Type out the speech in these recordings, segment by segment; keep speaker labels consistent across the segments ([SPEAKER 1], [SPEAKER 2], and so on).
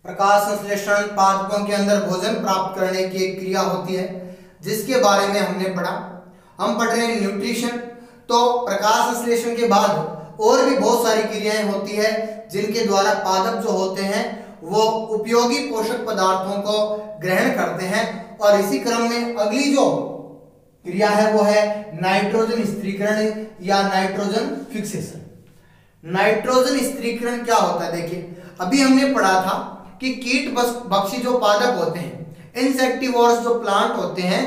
[SPEAKER 1] प्रकाश संश्लेषण पादपों के अंदर भोजन प्राप्त करने की एक क्रिया होती है जिसके बारे में हमने पढ़ा। हम पढ़ रहे हैं न्यूट्रिशन। तो प्रकाश संश्लेषण के बाद और भी बहुत सारी क्रियाएं होती है जिनके द्वारा पादप जो होते हैं वो उपयोगी पोषक पदार्थों को ग्रहण करते हैं। और इसी क्रम में अगली जो क्रिया है वो है नाइट्रोजन स्थिरीकरण या नाइट्रोजन फिक्सेशन। नाइट्रोजन स्थिरीकरण क्या होता है? देखिए, अभी हमने पढ़ा था कि कीट भक्षी जो पादप होते हैं, इंसेक्टिवोर्स जो प्लांट होते हैं,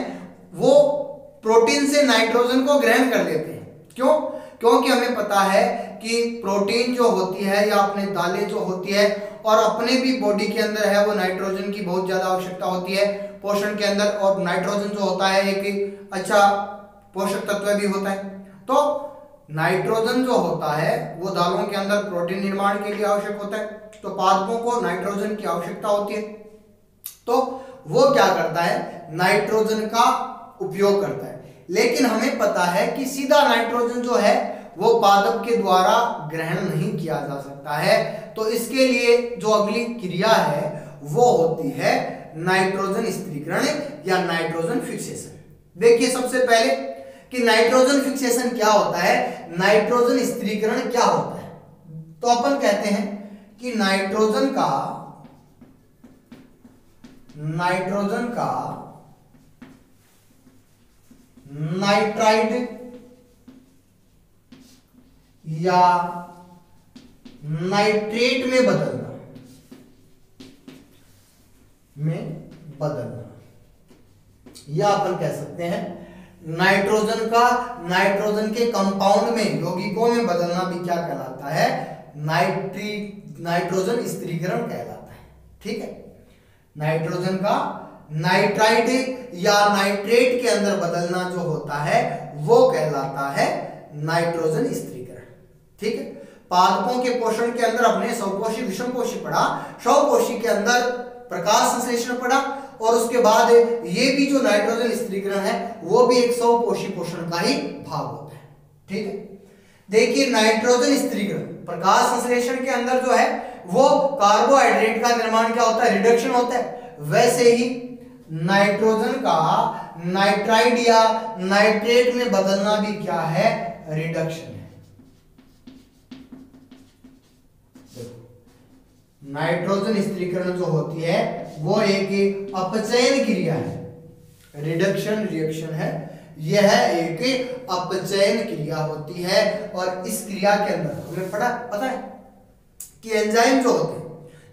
[SPEAKER 1] वो प्रोटीन से नाइट्रोजन को ग्रहण कर लेते हैं। क्यों? क्योंकि हमें पता है कि प्रोटीन जो होती है या अपने दालें जो होती है और अपने भी बॉडी के अंदर है वो नाइट्रोजन की बहुत ज्यादा आवश्यकता होती है पोषण के अंदर। और नाइट्रोजन जो होता है एक अच्छा पोषक तत्व भी होता है। तो नाइट्रोजन जो होता है वो दालों के अंदर प्रोटीन निर्माण के लिए आवश्यक होता है। तो पादपों को नाइट्रोजन की आवश्यकता होती है। तो वो क्या करता है? नाइट्रोजन का उपयोग करता है। लेकिन हमें पता है कि सीधा नाइट्रोजन जो है वो पादप के द्वारा ग्रहण नहीं किया जा सकता है। तो इसके लिए जो अगली क्रिया है वो होती है नाइट्रोजन स्थिरीकरण या नाइट्रोजन फिक्सेशन। देखिए, सबसे पहले कि नाइट्रोजन फिक्सेशन क्या होता है, नाइट्रोजन स्थिरीकरण क्या होता है। तो अपन कहते हैं कि नाइट्रोजन का नाइट्राइड या नाइट्रेट में बदलना या अपन कह सकते हैं नाइट्रोजन का नाइट्रोजन के कंपाउंड में यौगिकों में बदलना भी क्या कहलाता है? नाइट्रोजन स्थिरीकरण कहलाता है। ठीक है, नाइट्रोजन का नाइट्राइड या नाइट्रेट के अंदर बदलना जो होता है वो कहलाता है नाइट्रोजन स्थिरीकरण। ठीक है, पादपों के पोषण के अंदर अपने स्वपोषी विषमपोषी पढ़ा, स्वपोषी के अंदर प्रकाश संश्लेषण पढ़ा और उसके बाद ये भी जो नाइट्रोजन स्थिरीकरण है वो भी एक स्वपोषी पोषण का ही भाग होता है। ठीक है, देखिए, नाइट्रोजन स्थिरीकरण प्रकाश संश्लेषण के अंदर जो है वो कार्बोहाइड्रेट का निर्माण क्या होता है? रिडक्शन होता है। वैसे ही नाइट्रोजन का नाइट्राइड या नाइट्रेट में बदलना भी क्या है? रिडक्शन है। नाइट्रोजन स्थिरीकरण जो होती है वो एक अपचयन क्रिया है, रिडक्शन रिएक्शन है। यह एक अपचयन क्रिया होती है और इस क्रिया के अंदर हमें पता है कि एंजाइम जो होते हैं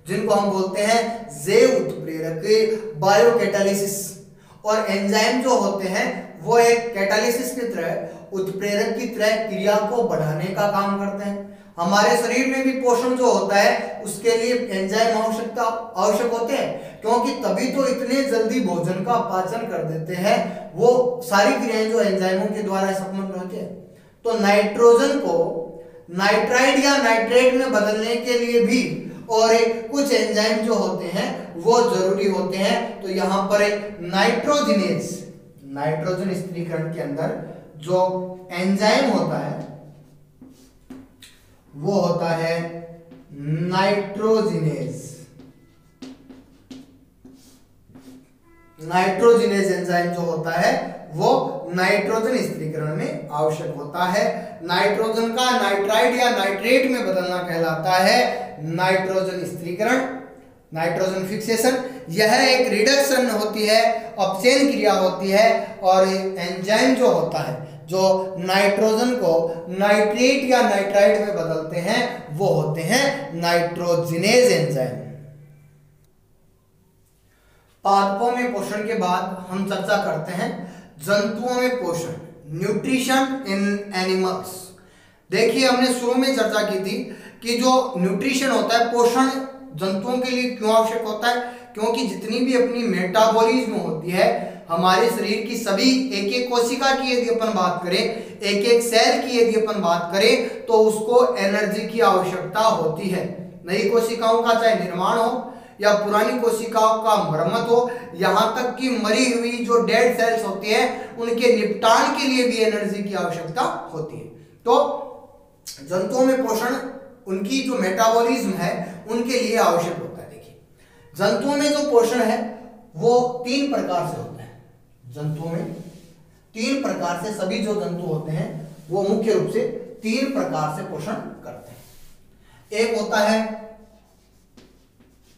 [SPEAKER 1] जिनको हम बोलते हैं जैव उत्प्रेरक, बायोकैटालिसिस, और एंजाइम जो होते हैं वो एक कैटालिसिस की तरह, उत्प्रेरक की तरह क्रिया को बढ़ाने का काम करते हैं। हमारे शरीर में भी पोषण जो होता है उसके लिए एंजाइम आवश्यक होते हैं, क्योंकि तभी तो इतने जल्दी भोजन का पाचन कर देते हैं। वो सारी क्रियाएं जो एंजाइमों के द्वारा संपन्न होती है। तो नाइट्रोजन को नाइट्राइड या नाइट्रेट में बदलने के लिए भी और कुछ एंजाइम जो होते हैं वो जरूरी होते हैं। तो यहां पर नाइट्रोजिनेज, नाइट्रोजन स्थिरीकरण के अंदर जो एंजाइम होता है वो होता है नाइट्रोजिनेज। नाइट्रोजिनेज एंजाइम जो होता है वो नाइट्रोजन स्थिरीकरण में आवश्यक होता है। नाइट्रोजन का नाइट्राइड या नाइट्रेट में बदलना कहलाता है नाइट्रोजन स्थिरीकरण, नाइट्रोजन फिक्सेशन। यह एक रिडक्शन होती है, अपचयन क्रिया होती है। और एंजाइम जो होता है जो नाइट्रोजन को नाइट्रेट या नाइट्राइड में बदलते हैं वो होते हैं नाइट्रोजिनेज एंजाइम। पादपों में पोषण के बाद हम चर्चा करते हैं जंतुओं में पोषण, न्यूट्रिशन इन एनिमल्स। देखिए, हमने शुरू में चर्चा की थी कि जो न्यूट्रिशन होता है, पोषण जंतुओं के लिए क्यों आवश्यक होता है? क्योंकि जितनी भी अपनी मेटाबॉलिज्म होती है हमारे शरीर की, सभी एक एक कोशिका की यदि अपन बात करें, एक एक सेल की यदि अपन बात करें, तो उसको एनर्जी की आवश्यकता होती है। नई कोशिकाओं का चाहे निर्माण हो या पुरानी कोशिकाओं का मरम्मत हो, यहां तक कि मरी हुई जो डेड सेल्स होती है उनके निपटान के लिए भी एनर्जी की आवश्यकता होती है। तो जंतुओं में पोषण उनकी जो मेटाबॉलिज्म है उनके लिए आवश्यक होता है। देखिए, जंतुओं में जो पोषण है वो 3 प्रकार से होता है। जंतुओं में 3 प्रकार से, सभी जो जंतु होते हैं वो मुख्य रूप से 3 प्रकार से पोषण करते हैं। एक होता है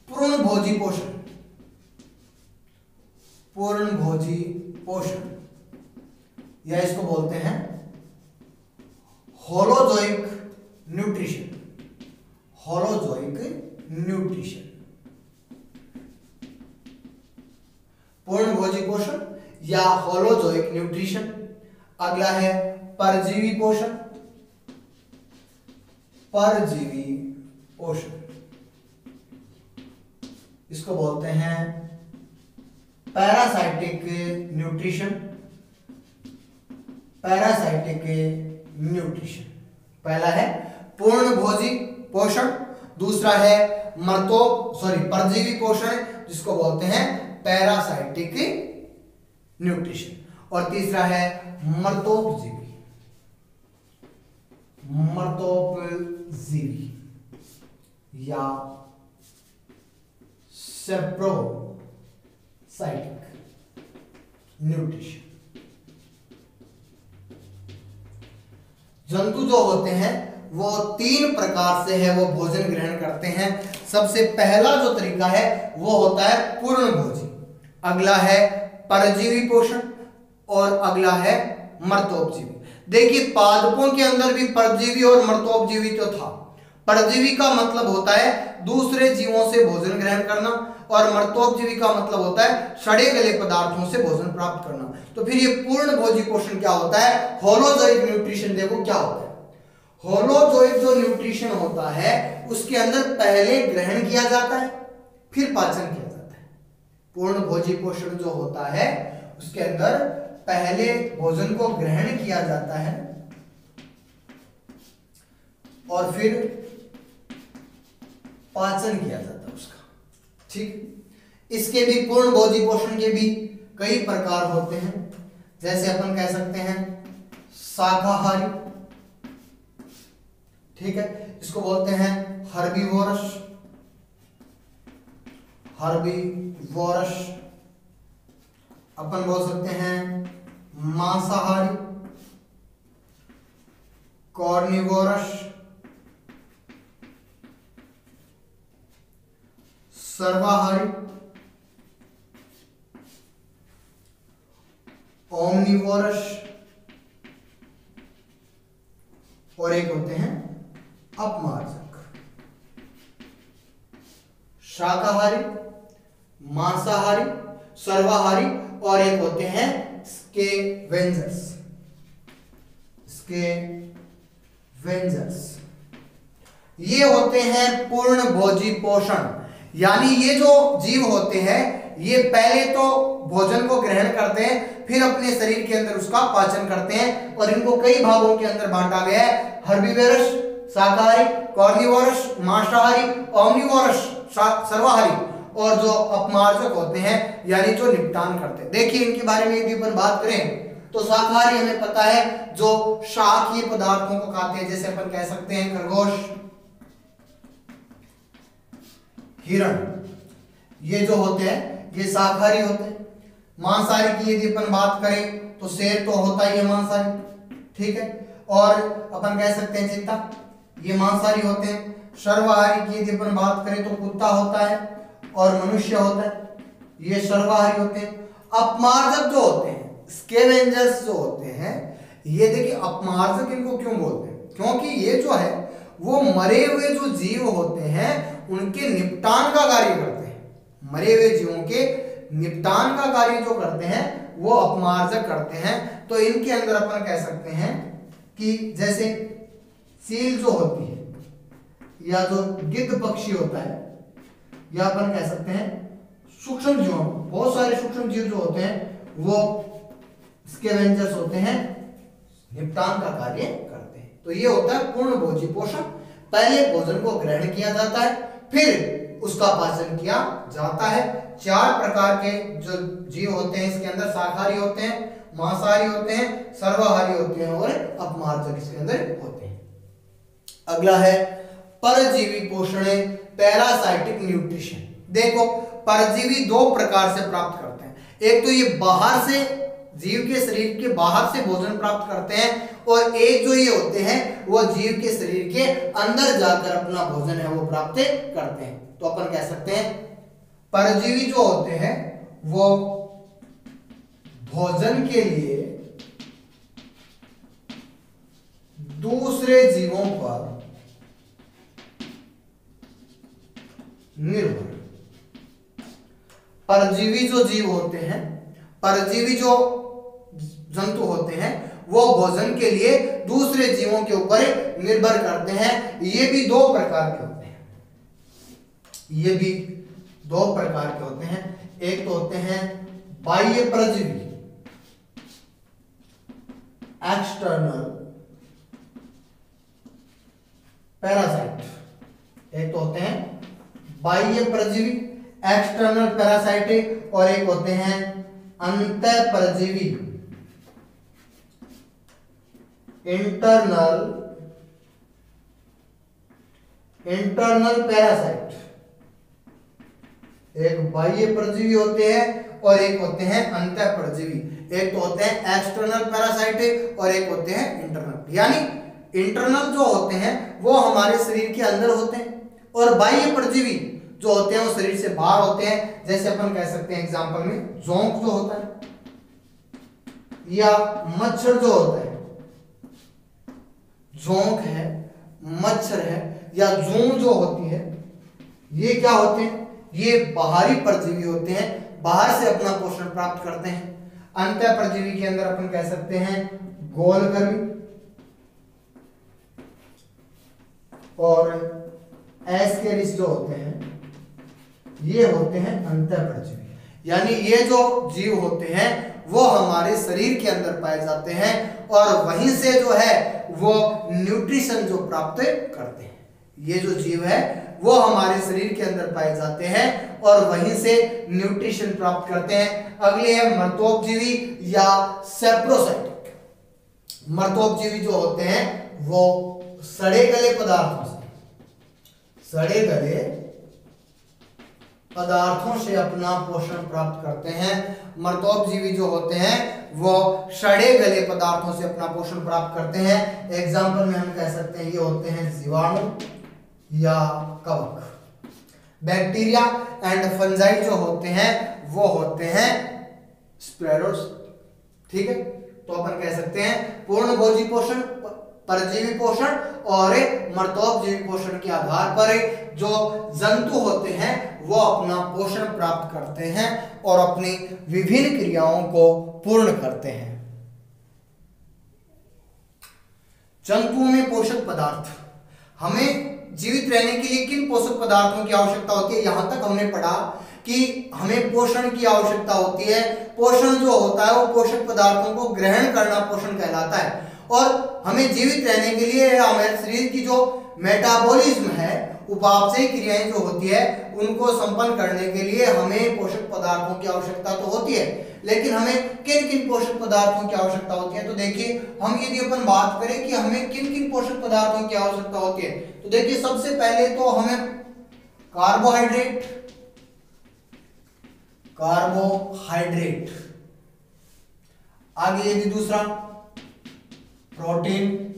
[SPEAKER 1] पूर्णभोजी पोषण, पूर्णभोजी पोषण, या इसको बोलते हैं होलोजोइक न्यूट्रिशन, होलोजोइक न्यूट्रिशन, पूर्णभोजी पोषण या होलोजोइक न्यूट्रिशन। अगला है परजीवी पोषण, परजीवी पोषण, इसको बोलते हैं पैरासाइटिक न्यूट्रिशन, पैरासाइटिक न्यूट्रिशन। पहला है पूर्णभोजी पोषण, दूसरा है परजीवी पोषण जिसको बोलते हैं पैरासाइटिक न्यूट्रिशन, और तीसरा है मर्तोपजीवी, मर्तोपजीवी या सेप्रोसाइटिक न्यूट्रिशन। जंतु जो होते हैं वो 3 प्रकार से है वो भोजन ग्रहण करते हैं। सबसे पहला जो तरीका है वो होता है पूर्णभोजी, अगला है परजीवी पोषण और अगला है मर्तोपजीवी। देखिए पादपों के अंदर भी परजीवी और मर्तोपजीवी तो था। परजीवी का मतलब होता है दूसरे जीवों से भोजन ग्रहण करना, और मर्तोपजीवी का मतलब होता है सड़े गले पदार्थों से भोजन प्राप्त करना। तो फिर ये पूर्णभोजी पोषण क्या होता है? होलोजोइक न्यूट्रिशन देखो क्या होता है। होलोजोइक जो न्यूट्रिशन होता है उसके अंदर पहले ग्रहण किया जाता है फिर पाचन किया जाता है। पूर्णभोजी पोषण जो होता है उसके अंदर पहले भोजन को ग्रहण किया जाता है और फिर पाचन किया जाता है उसका, ठीक। इसके भी पूर्णभोजी पोषण के भी कई प्रकार होते हैं, जैसे अपन कह सकते हैं शाकाहारी, ठीक है, इसको बोलते हैं हर्बीवोरस, हर्बीवोरस। अपन बोल सकते हैं मांसाहारी, कॉर्निवोरस, सर्वाहारी, ओमनिवोरस, और एक होते हैं अपमार्जक। शाकाहारी, मांसाहारी, सर्वाहारी, और एक होते हैं स्केवेंजर्स, स्केवेंजर्स। ये होते हैं पूर्णभोजी पोषण, यानी ये जो जीव होते हैं ये पहले तो भोजन को ग्रहण करते हैं फिर अपने शरीर के अंदर उसका पाचन करते हैं, और इनको कई भागों के अंदर बांटा गया है। हर्बीवोरस शाकाहारी, कॉर्निवोरस मांसाहारी, ओमनिवोरस सर्वाहारी, और जो अपमार्जक होते हैं यानी जो निपटान करते हैं। देखिए इनके बारे में यदि अपन बात करें तो शाकाहारी हमें पता है जो शाकीय पदार्थों को खाते हैं, जैसे अपन कह सकते हैं खरगोश, हिरण, ये जो होते हैं ये शाकाहारी होते हैं। मांसाहारी की यदि अपन बात करें तो शेर तो होता ही है मांसाहारी, ठीक है, और अपन कह सकते हैं चीता, ये मांसाहारी होते हैं। सर्वाहारी की यदि अपन बात करें तो कुत्ता होता है और मनुष्य होता है, ये सर्वाहारी होते हैं। अपमार्जक जो होते हैं स्केवेंजर्स जो होते हैं, ये देखिए अपमार्जक इनको क्यों बोलते हैं, क्योंकि ये जो है वो मरे हुए जो जीव होते हैं उनके निपटान का कार्य करते हैं। मरे हुए जीवों के निपटान का कार्य जो करते हैं वो अपमार्जक करते हैं। तो इनके अंदर अपन कह सकते हैं कि जैसे सील जो होती है या जो गिद्ध पक्षी होता है, या अपन कह सकते हैं सूक्ष्म जीव, बहुत सारे सूक्ष्म जीव जो होते हैं वो स्केवेंजर्स होते हैं, निपटान का कार्य करते हैं। तो ये होता है पूर्णभोजी पोषण। पहले भोजन को ग्रहण किया जाता है फिर उसका पाचन किया जाता है। 4 प्रकार के जो जीव होते हैं इसके अंदर, शाकाहारी होते हैं, मांसाहारी होते हैं, सर्वाहारी होते हैं और अपमार्जक इसके अंदर होते हैं। अगला है परजीवी पोषण, पैरासाइटिक न्यूट्रिशन। देखो परजीवी दो प्रकार से प्राप्त करते हैं, एक तो ये बाहर से जीव के शरीर के बाहर से भोजन प्राप्त करते हैं, और एक जो ये होते हैं वो जीव के शरीर के अंदर जाकर अपना भोजन है वो प्राप्त करते हैं। तो अपन कह सकते हैं परजीवी जो होते हैं वो भोजन के लिए दूसरे जीवों पर निर्भर, परजीवी जो जीव होते हैं, परजीवी जो जंतु होते हैं वो भोजन के लिए दूसरे जीवों के ऊपर निर्भर करते हैं। ये भी दो प्रकार के होते हैं, ये भी दो प्रकार के होते हैं। एक तो होते हैं बाह्य परजीवी, एक्सटर्नल पैरासाइट, एक तो होते हैं बाह्य परजीवी एक्सटर्नल पैरासाइट, और एक होते हैं अंतः परजीवी इंटरनल पैरासाइट। एक बाह्य परजीवी होते हैं और एक होते हैं अंतः परजीवी। एक तो होते हैं एक्सटर्नल पैरासाइट और एक होते हैं इंटरनल। यानी इंटरनल जो होते हैं वो हमारे शरीर के अंदर होते हैं, और बाह्य परजीवी जो होते हैं वो शरीर से बाहर होते हैं। जैसे अपन कह सकते हैं एग्जांपल में जोंक जो होता है, या मच्छर जो होता है, जोंक है, मच्छर है, या जूं जो होती है, ये क्या होते हैं? ये बाहरी परजीवी होते हैं, बाहर से अपना पोषण प्राप्त करते हैं। अंतः परजीवी के अंदर अपन कह सकते हैं गोलकृमि और एस्केरिस जो होते हैं, ये होते हैं अंतः परजीवी। यानी ये जो जीव होते हैं वो हमारे शरीर के अंदर पाए जाते हैं, और वहीं से जो है वो न्यूट्रिशन जो प्राप्त करते हैं। ये जो जीव है वो हमारे शरीर के अंदर पाए जाते हैं और वहीं से न्यूट्रिशन प्राप्त करते हैं। अगले है मर्तोपजीवी या सेप्रोसाइटिक। मर्तोपजीवी जो होते हैं वो सड़े गले पदार्थों से अपना पोषण प्राप्त करते हैं। मर्तोपजीवी जो होते हैं वो सड़े गले पदार्थों से अपना पोषण प्राप्त करते हैं। एग्जाम्पल में हम कह सकते हैं ये होते हैं जीवाणु या कवक। बैक्टीरिया एंड फंजाई जो होते हैं वो होते हैं स्प्रेडर्स। ठीक है, तो अपन कह सकते हैं पूर्णभोजी पोषण, परजीवी पोषण और मर्तोपजीवी पोषण के आधार पर जो जंतु होते हैं वो अपना पोषण प्राप्त करते हैं और अपनी विभिन्न क्रियाओं को पूर्ण करते हैं। जंतुओं में पोषक पदार्थ, हमें जीवित रहने के लिए किन पोषक पदार्थों की आवश्यकता होती है? यहां तक हमने पढ़ा कि हमें पोषण की आवश्यकता होती है। पोषण जो होता है वो पोषक पदार्थों को ग्रहण करना पोषण कहलाता है, और हमें जीवित रहने के लिए हमारे शरीर की जो मेटाबॉलिज्म है, उपापचयी क्रियाएं जो होती है उनको संपन्न करने के लिए हमें पोषक पदार्थों की आवश्यकता तो होती है, लेकिन हमें किन किन पोषक पदार्थों की आवश्यकता होती है? तो देखिए, हम यदि अपन बात करें कि हमें किन किन पोषक पदार्थों की आवश्यकता होती है, तो देखिए सबसे पहले तो हमें कार्बोहाइड्रेट, आगे यदि दूसरा प्रोटीन,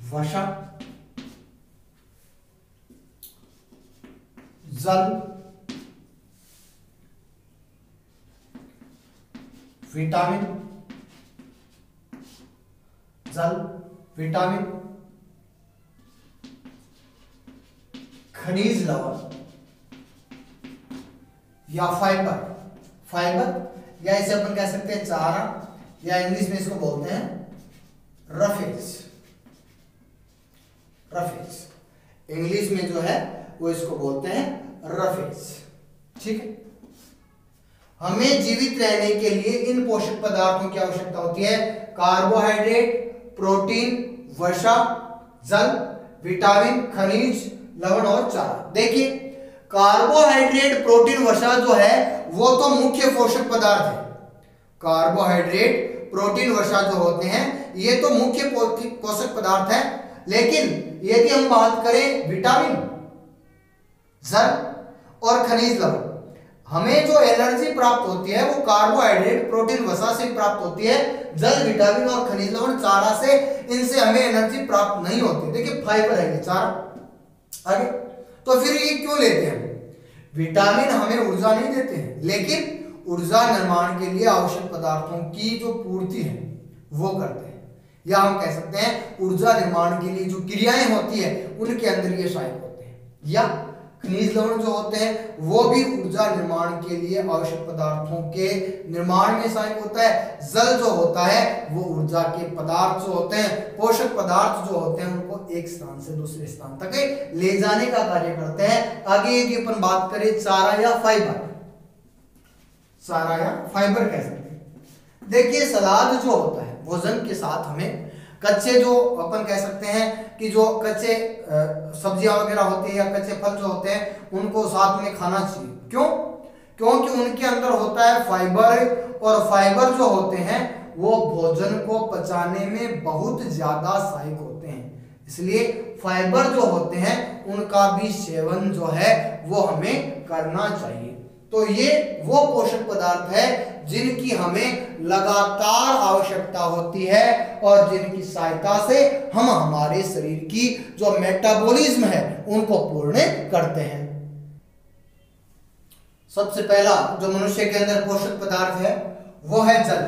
[SPEAKER 1] वसा, जल, विटामिन, खनिज लवण या फाइबर, या इसे अपन कह सकते हैं चारा, या इंग्लिश में इसको बोलते हैं रफेज। इंग्लिश में जो है वो इसको बोलते हैं रफेज। ठीक है, हमें जीवित रहने के लिए इन पोषक पदार्थों की आवश्यकता होती है। कार्बोहाइड्रेट, प्रोटीन, वसा, जल, विटामिन, खनिज लवण और चारा। देखिए, कार्बोहाइड्रेट, प्रोटीन, वसा जो है वो तो मुख्य पोषक पदार्थ है। कार्बोहाइड्रेट, प्रोटीन, वसा जो होते हैं ये तो मुख्य पोषक पदार्थ है, लेकिन यदि हम बात करें विटामिन, जल और खनिज लवण। हमें जो एनर्जी प्राप्त होती है वो कार्बोहाइड्रेट, प्रोटीन, वसा से प्राप्त होती है। जल, विटामिन और खनिज लवण चारा से, इनसे हमें एनर्जी प्राप्त नहीं होती। देखिए फाइबर है ये चारा। आगे तो फिर ये क्यों लेते हैं? विटामिन हमें ऊर्जा नहीं देते हैं, लेकिन ऊर्जा निर्माण के लिए आवश्यक पदार्थों की जो पूर्ति है वो करते हैं, या हम कह सकते हैं ऊर्जा निर्माण के लिए जो क्रियाएं होती है उनके अंदर ये सहायक होते हैं। या खनिज लवण जो होते हैं वो भी ऊर्जा निर्माण के लिए आवश्यक पदार्थों के निर्माण में सहायक होता है। जल जो होता है वो ऊर्जा के पदार्थ जो होते हैं, पोषक पदार्थ जो होते हैं, उनको एक स्थान से दूसरे स्थान तक ले जाने का कार्य करते हैं। आगे यदि अपन बात करें चारा या फाइबर, चारा या फाइबर कह सकते हैं। देखिए सलाद जो होता है, भोजन के साथ हमें कच्चे जो अपन कह सकते हैं कि जो कच्चे सब्जियां वगैरह होती है या कच्चे फल जो होते हैं उनको साथ में खाना चाहिए। क्यों? क्योंकि उनके अंदर होता है फाइबर, और फाइबर जो होते हैं वो भोजन को पचाने में बहुत ज्यादा सहायक होते हैं। इसलिए फाइबर जो होते हैं उनका भी सेवन जो है वो हमें करना चाहिए। तो ये वो पोषक पदार्थ है जिनकी हमें लगातार आवश्यकता होती है और जिनकी सहायता से हम हमारे शरीर की जो मेटाबॉलिज्म है उनको पूर्ण करते हैं। सबसे पहला जो मनुष्य के अंदर पोषक पदार्थ है वो है जल।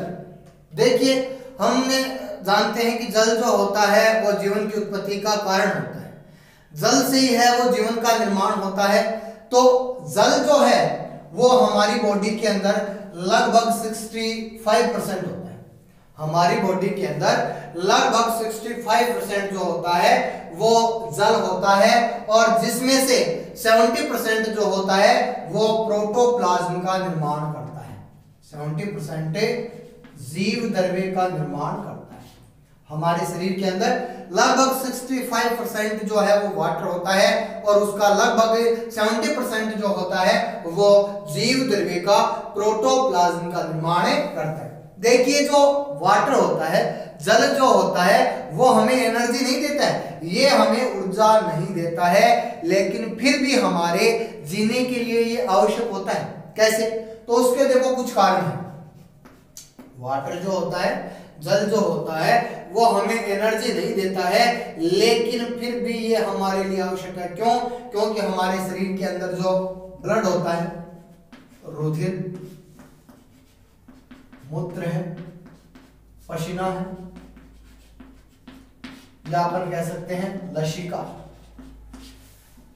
[SPEAKER 1] देखिए हमने जानते हैं कि जल जो होता है वो जीवन की उत्पत्ति का कारण होता है। जल से ही है वो जीवन का निर्माण होता है। तो जल जो है वो हमारी बॉडी के अंदर लगभग 65% होता है। हमारी बॉडी के अंदर लगभग 65% जो होता है वो जल होता है, और जिसमें से 70% जो होता है वो प्रोटोप्लाज्म का निर्माण करता है। 70% जीव द्रव्य का निर्माण करता है। हमारे शरीर के अंदर लगभग 65% जो है वो वाटर होता है, और उसका लगभग 70% जो होता है वो जीव द्रव्य का प्रोटोप्लाज्म का निर्माण करता है। देखिए जो वाटर होता है, जल जो होता है वो हमें एनर्जी नहीं देता है, ये हमें ऊर्जा नहीं देता है, लेकिन फिर भी हमारे जीने के लिए ये आवश्यक होता है। कैसे? तो उसके देखो कुछ कारण है। वाटर जो होता है, जल जो होता है वो हमें एनर्जी नहीं देता है, लेकिन फिर भी ये हमारे लिए आवश्यक है। क्यों? क्योंकि हमारे शरीर के अंदर जो ब्लड होता है, रुधिर, मूत्र है, पसीना है, या अपन कह सकते हैं लसिका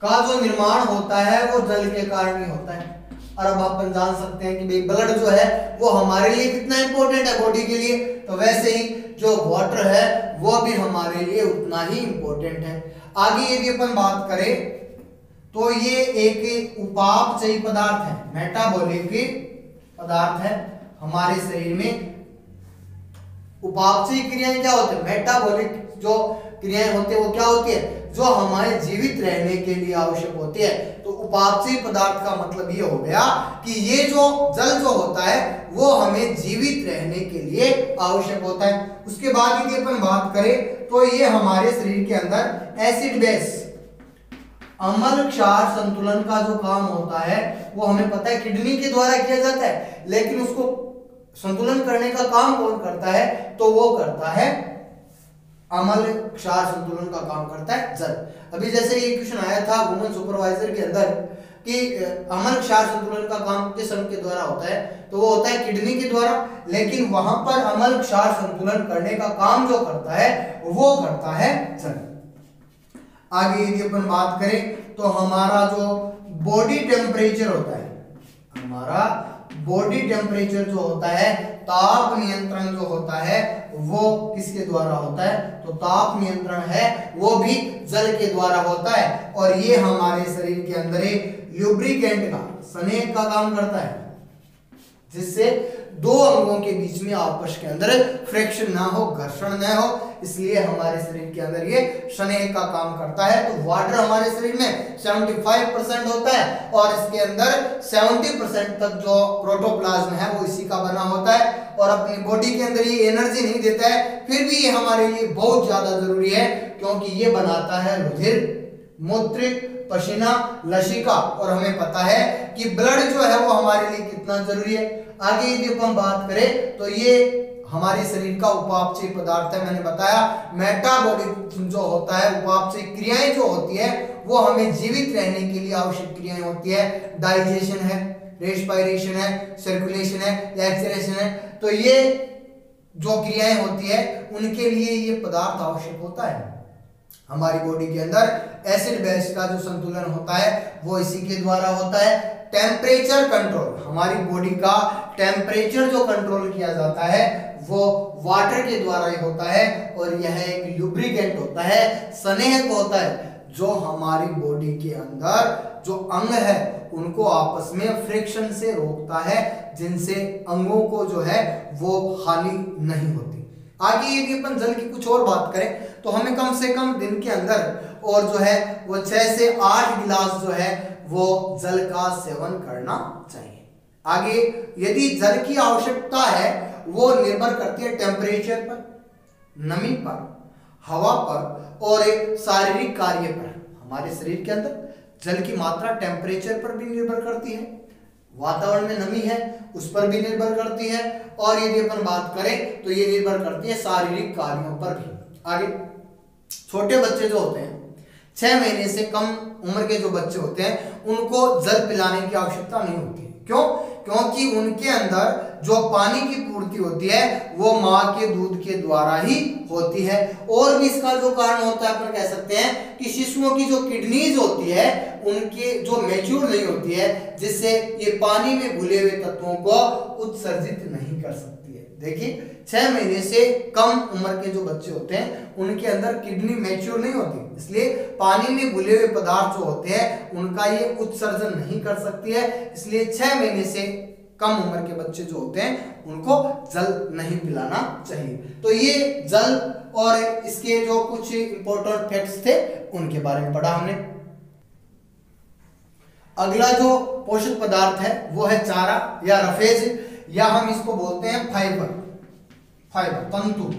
[SPEAKER 1] का जो निर्माण होता है वो जल के कारण ही होता है। और अब अपन जान सकते हैं कि भाई ब्लड जो है वो हमारे लिए कितना इंपॉर्टेंट है बॉडी के लिए, तो वैसे ही जो वाटर है वो भी हमारे लिए उतना ही इंपॉर्टेंट है। आगे यदि अपन बात करें तो ये एक उपापचयी पदार्थ है, मेटाबॉलिक पदार्थ है। हमारे शरीर में उपापचयी क्रियाएं क्या होती है? मेटाबॉलिक जो क्रियाएं होती है वो क्या होती है? जो हमारे जीवित रहने के लिए आवश्यक होती है। तो उपापचयी पदार्थ का मतलब ये हो गया कि ये जो जल जो होता है वो हमें जीवित रहने के लिए आवश्यक होता है। उसके बाद यदि अपन बात करें तो ये हमारे शरीर के अंदर एसिड बेस, अम्ल क्षार संतुलन का जो काम होता है वो हमें पता है किडनी के द्वारा किया जाता है, लेकिन उसको संतुलन करने का काम कौन करता है? तो वो करता है अम्ल क्षार संतुलन का काम करता है जल। अभी जैसे ये क्वेश्चन आया था वुमेन सुपरवाइजर के अंदर कि अम्ल क्षार संतुलन का काम किस अंग के द्वारा होता है, तो वो होता है किडनी के द्वारा, लेकिन वहां पर अम्ल क्षार संतुलन करने का काम जो करता है वो करता है जल। आगे यदि अपन बात करें तो हमारा जो बॉडी टेम्परेचर होता है, हमारा बॉडी टेम्परेचर जो होता है, ताप नियंत्रण जो होता है वो किसके द्वारा होता है? तो ताप नियंत्रण है वो भी जल के द्वारा होता है। और ये हमारे शरीर के अंदर एक ल्यूब्रिकेंट का, स्नेह का काम करता है, जिससे दो अंगों के बीच में आपस के अंदर फ्रिक्शन ना हो, घर्षण ना हो, इसलिए हमारे शरीर के अंदर ये स्नेह का काम करता है। तो वाटर हमारे शरीर में 75% होता है, और इसके अंदर 70% तक जो प्रोटोप्लाज्म है वो इसी का बना होता है, और अपनी बॉडी के अंदर ये एनर्जी नहीं देता है, फिर भी ये हमारे लिए बहुत ज्यादा जरूरी है, क्योंकि ये बनाता है रुधिर, मूत्र, पसीना, लसिका, और हमें पता है कि ब्लड जो है वो हमारे लिए कितना जरूरी है। आगे यदि हम बात करें तो ये हमारे शरीर का उपापचय पदार्थ है। मैंने बताया मेटाबॉलिक जो होता है, उपापचय क्रियाएं जो होती है वो हमें जीवित रहने के लिए आवश्यक क्रियाएं होती है। डाइजेशन है, रेस्पिरेशन है, सर्कुलेशन है, एक्सलेशन है। तो ये जो क्रियाएं होती है उनके लिए ये पदार्थ आवश्यक होता है। हमारी बॉडी के अंदर एसिड बेस का जो संतुलन होता है वो इसी के द्वारा होता है। टेम्परेचर कंट्रोल, हमारी बॉडी का टेम्परेचर जो कंट्रोल किया जाता है वो वाटर के द्वारा ही होता है, और यह एक लुब्रिकेंट होता है, स्नेहक होता है, जो हमारी बॉडी के अंदर जो अंग है उनको आपस में फ्रिक्शन से रोकता है, जिनसे अंगों को जो है वो हानि नहीं होती। आगे यदि अपन जल की कुछ और बात करें तो हमें कम से कम दिन के अंदर और जो है वो 6 से 8 गिलास जो है वो जल का सेवन करना चाहिए। आगे यदि जल की आवश्यकता है वो निर्भर करती है टेम्परेचर पर, नमी पर, हवा पर और एक शारीरिक कार्य पर। हमारे शरीर के अंदर जल की मात्रा टेम्परेचर पर भी निर्भर करती है, वातावरण में नमी है उस पर भी निर्भर करती है, और यदि अपन बात करें तो ये निर्भर करती है शारीरिक कार्यों पर भी। आगे छोटे बच्चे जो होते हैं, 6 महीने से कम उम्र के जो बच्चे होते हैं उनको जल पिलाने की आवश्यकता नहीं होती। क्यों? क्योंकि उनके अंदर जो पानी की पूर्ति होती है वो माँ के दूध के द्वारा ही होती है। और भी इसका जो कारण होता है अपन कह सकते हैं कि शिशुओं की जो किडनीज होती है उनके जो मैच्योर नहीं होती है, जिससे ये पानी में घुले हुए तत्वों को उत्सर्जित नहीं कर सकती है। देखिए 6 महीने से कम उम्र के जो बच्चे होते हैं उनके अंदर किडनी मैच्योर नहीं होती, इसलिए पानी में घुले हुए पदार्थ जो होते हैं उनका ये उत्सर्जन नहीं कर सकती है। इसलिए 6 महीने से कम उम्र के बच्चे जो होते हैं उनको जल नहीं पिलाना चाहिए। तो ये जल और इसके जो कुछ इंपॉर्टेंट फैक्ट्स थे उनके बारे में पढ़ा हमने। अगला जो पोषक पदार्थ है वो है चारा या रफेज, या हम इसको बोलते हैं फाइबर, तंतु।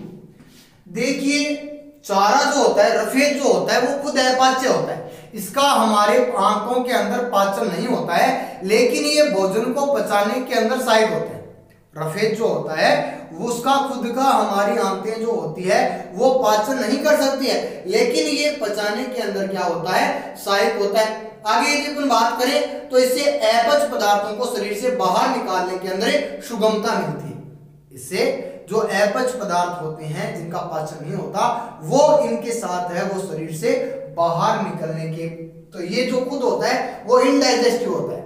[SPEAKER 1] देखिए चारा जो होता है, रफेज जो होता है वो खुद अपाच्य होता है, इसका हमारे आंतों के अंदर पाचन नहीं होता है, लेकिन ये भोजन को पचाने के अंदर सहायक होता है। रफेज जो होता है वो उसका खुद का हमारी आंतें जो होती है वो पाचन नहीं कर सकती है, लेकिन ये पचाने के अंदर क्या होता है, सहायक होता है। आगे यदि अपन बात करें तो इससे अपच पदार्थों को शरीर से बाहर निकालने के अंदर सुगमता मिलती है। इससे जो अपच पदार्थ होते हैं जिनका पाचन नहीं होता वो इनके साथ है वो शरीर से बाहर निकलने के, तो ये जो खुद होता है वो इनडाइजेस्टिव होता है,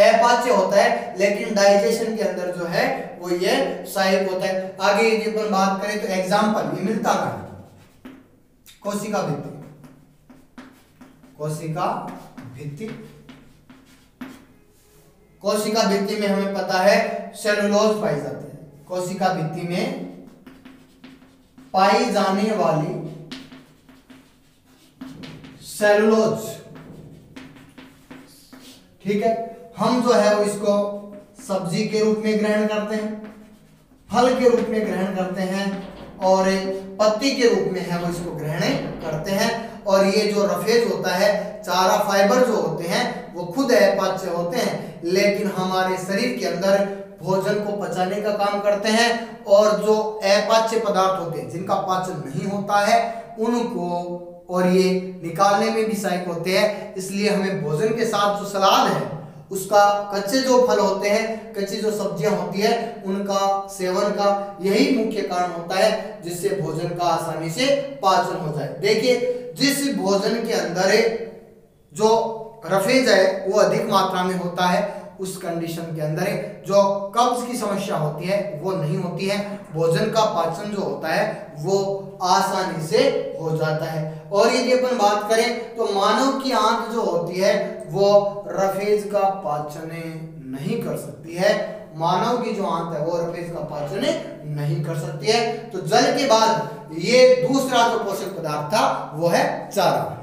[SPEAKER 1] अपाच्य होता है, लेकिन डाइजेशन के अंदर जो है वो ये सहायक होता है। आगे यदि अपन बात करें तो एग्जांपल ये मिलता है कोशिका भित्ति, कोशिका भित्ति में हमें पता है सेलुलोज पाई जाती है। कोशिका भित्ति में पाई जाने वाली सेलुलोज, ठीक है, हम जो है वो इसको सब्जी के रूप में ग्रहण करते हैं, फल के रूप में ग्रहण करते हैं, और पत्ती के रूप में है वो इसको ग्रहण करते हैं। और ये जो रफेज होता है, चारा फाइबर जो होते हैं वो खुद अपाच्य होते हैं, लेकिन हमारे शरीर के अंदर भोजन को पचाने का काम करते हैं, और जो अपाच्य पदार्थ होते हैं जिनका पाचन नहीं होता है उनको और ये निकालने में भी सहायक होते हैं। इसलिए हमें भोजन के साथ जो सलाद है उसका, कच्चे जो फल होते हैं, कच्ची जो सब्जियां होती है उनका सेवन का यही मुख्य कारण होता है, जिससे भोजन का आसानी से पाचन हो जाए। देखिए जिस भोजन के अंदर जो रफेज है वो अधिक मात्रा में होता है उस कंडीशन के अंदर जो कब्ज की समस्या होती है वो नहीं होती है, भोजन का पाचन जो होता है वो आसानी से हो जाता है। और यदि अपन बात करें तो मानव की आंत जो होती है वो रफेज का पाचन नहीं कर सकती है, मानव की जो आंत है वो रफेज का पाचन नहीं कर सकती है। तो जल के बाद ये दूसरा जो पोषक पदार्थ था वो है चारा।